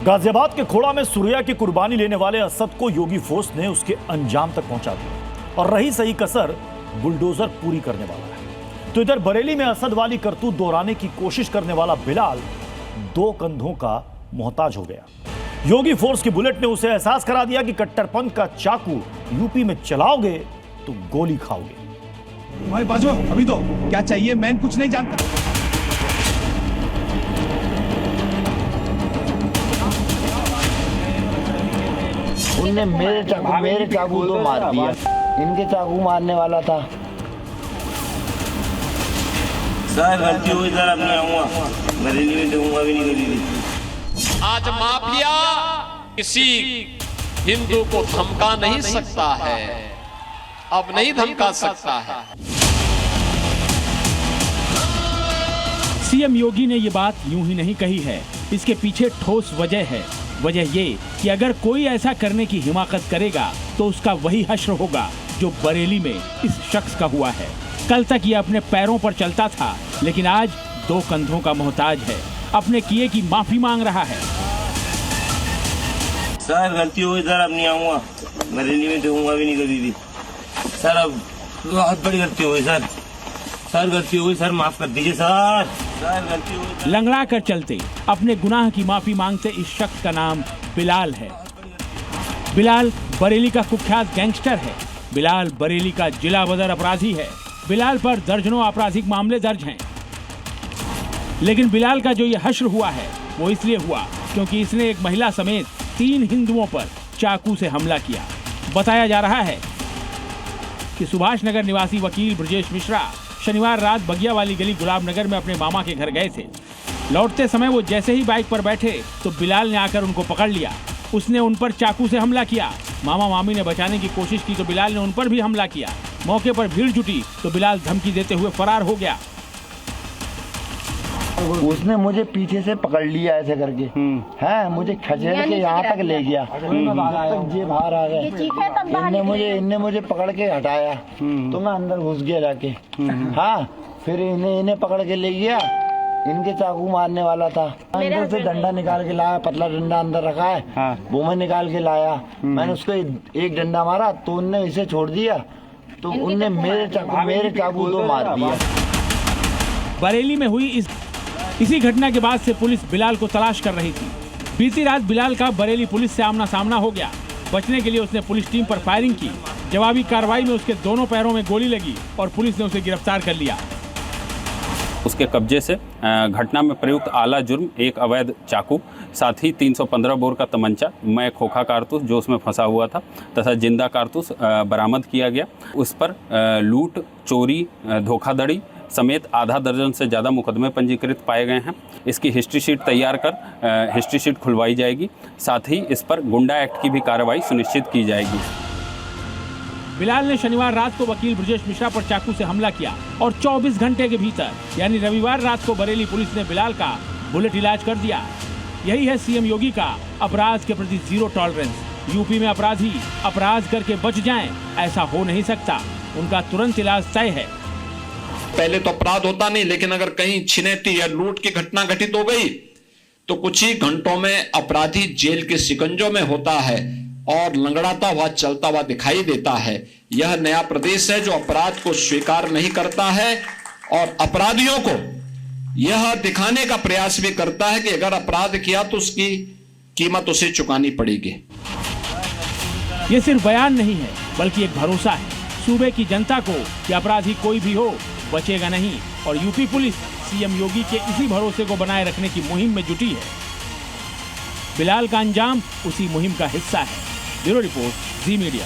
गाजियाबाद के खोड़ा में सुरैया की कुर्बानी लेने वाले असद को योगी फोर्स ने उसके अंजाम तक पहुंचा दिया और रही सही कसर बुलडोजर पूरी करने वाला है। तो इधर बरेली में असद वाली करतूत दोहराने की कोशिश करने वाला बिलाल दो कंधों का मोहताज हो गया। योगी फोर्स की बुलेट ने उसे एहसास करा दिया कि कट्टरपंथ का चाकू यूपी में चलाओगे तो गोली खाओगे। भाई बाजू अभी तो क्या चाहिए, मैं कुछ नहीं जानता। उनने मेरे चाकू तो मार दिया, इनके चाकू मारने वाला था। सर गलती हुई सर, अब नहीं आऊंगा, बरेली में दूंगा भी नहीं कभी। आज माफिया किसी हिंदू को धमका नहीं सकता है, अब नहीं धमका सकता है। सीएम योगी ने ये बात यूं ही नहीं कही है, इसके पीछे ठोस वजह है। वजह ये कि अगर कोई ऐसा करने की हिमाकत करेगा तो उसका वही हश्र होगा जो बरेली में इस शख्स का हुआ है। कल तक ये अपने पैरों पर चलता था, लेकिन आज दो कंधों का मोहताज है। अपने किए की माफी मांग रहा है। सर गलती हुई सर, अब नहीं आऊंगा, बरेली में दूंगा भी नहीं कभी भी। सर अब बहुत बड़ी गलती हुई सर, सर गलती हुई सर, माफ कर दीजिए सर, सर गलती हुई। लंगड़ा कर चलते अपने गुनाह की माफी मांगते इस शख्स का नाम बिलाल है। बिलाल बरेली का कुख्यात गैंगस्टर है। बिलाल बरेली का जिला बदर अपराधी है। बिलाल पर दर्जनों आपराधिक मामले दर्ज हैं। लेकिन बिलाल का जो ये हश्र हुआ है वो इसलिए हुआ क्योंकि इसने एक महिला समेत 3 हिंदुओं पर चाकू से हमला किया। बताया जा रहा है कि सुभाष नगर निवासी वकील ब्रजेश मिश्रा शनिवार रात बगिया वाली गली गुलाब नगर में अपने मामा के घर गए थे। लौटते समय वो जैसे ही बाइक पर बैठे तो बिलाल ने आकर उनको पकड़ लिया। उसने उन पर चाकू से हमला किया। मामा मामी ने बचाने की कोशिश की तो बिलाल ने उन पर भी हमला किया। मौके पर भीड़ जुटी तो बिलाल धमकी देते हुए फरार हो गया। उसने मुझे पीछे से पकड़ लिया ऐसे करके, है मुझे खचेड़ के यहाँ तक ले गया, तक ये बाहर आ गए। इनने मुझे पकड़ के हटाया तो मैं अंदर घुस गया जाके। हाँ, फिर इन्हें पकड़ के ले गया। इनके चाकू मारने वाला था। अंदर से डंडा निकाल के लाया, पतला डंडा अंदर रखा है, वो मैं निकाल के लाया। मैंने उसको एक डंडा मारा तो उनने इसे छोड़ दिया, तो उनने मेरे चाकू तो मार दिया। बरेली में हुई इसी घटना के बाद से पुलिस बिलाल को तलाश कर रही थी। बीती रात बिलाल का बरेली पुलिस से आमना सामना हो गया। बचने के लिए उसने पुलिस टीम पर फायरिंग की। जवाबी कार्रवाई में उसके दोनों पैरों में गोली लगी और पुलिस ने उसे गिरफ्तार कर लिया। उसके कब्जे से घटना में प्रयुक्त आला जुर्म एक अवैध चाकू, साथ ही 315 बोर का तमंचा, मैं खोखा कारतूस जो उसमें फंसा हुआ था तथा जिंदा कारतूस बरामद किया गया। उस पर लूट, चोरी, धोखाधड़ी समेत आधा दर्जन से ज़्यादा मुकदमे पंजीकृत पाए गए हैं। इसकी हिस्ट्री शीट तैयार कर हिस्ट्री शीट खुलवाई जाएगी। साथ ही इस पर गुंडा एक्ट की भी कार्रवाई सुनिश्चित की जाएगी। बिलाल ने शनिवार रात को वकील ब्रजेश मिश्रा पर चाकू से हमला किया और 24 घंटे के भीतर यानी रविवार रात को बरेली पुलिस ने बिलाल का बुलेट इलाज कर दिया। यही है सीएम योगी का अपराध के प्रति जीरो टॉलरेंस। यूपी में अपराधी अपराध करके बच जाएं, ऐसा हो नहीं सकता। उनका तुरंत इलाज तय है। पहले तो अपराध होता नहीं, लेकिन अगर कहीं छिनैती या लूट की घटना घटित हो गई तो कुछ ही घंटों में अपराधी जेल के शिकंजों में होता है और लंगड़ाता हुआ चलता हुआ दिखाई देता है। यह नया प्रदेश है जो अपराध को स्वीकार नहीं करता है और अपराधियों को यह दिखाने का प्रयास भी करता है कि अगर अपराध किया तो उसकी कीमत उसे चुकानी पड़ेगी। ये सिर्फ बयान नहीं है बल्कि एक भरोसा है सूबे की जनता को कि अपराधी कोई भी हो बचेगा नहीं। और यूपी पुलिस सीएम योगी के इसी भरोसे को बनाए रखने की मुहिम में जुटी है। बिलाल का अंजाम उसी मुहिम का हिस्सा है। ब्यूरो रिपोर्ट, जी मीडिया।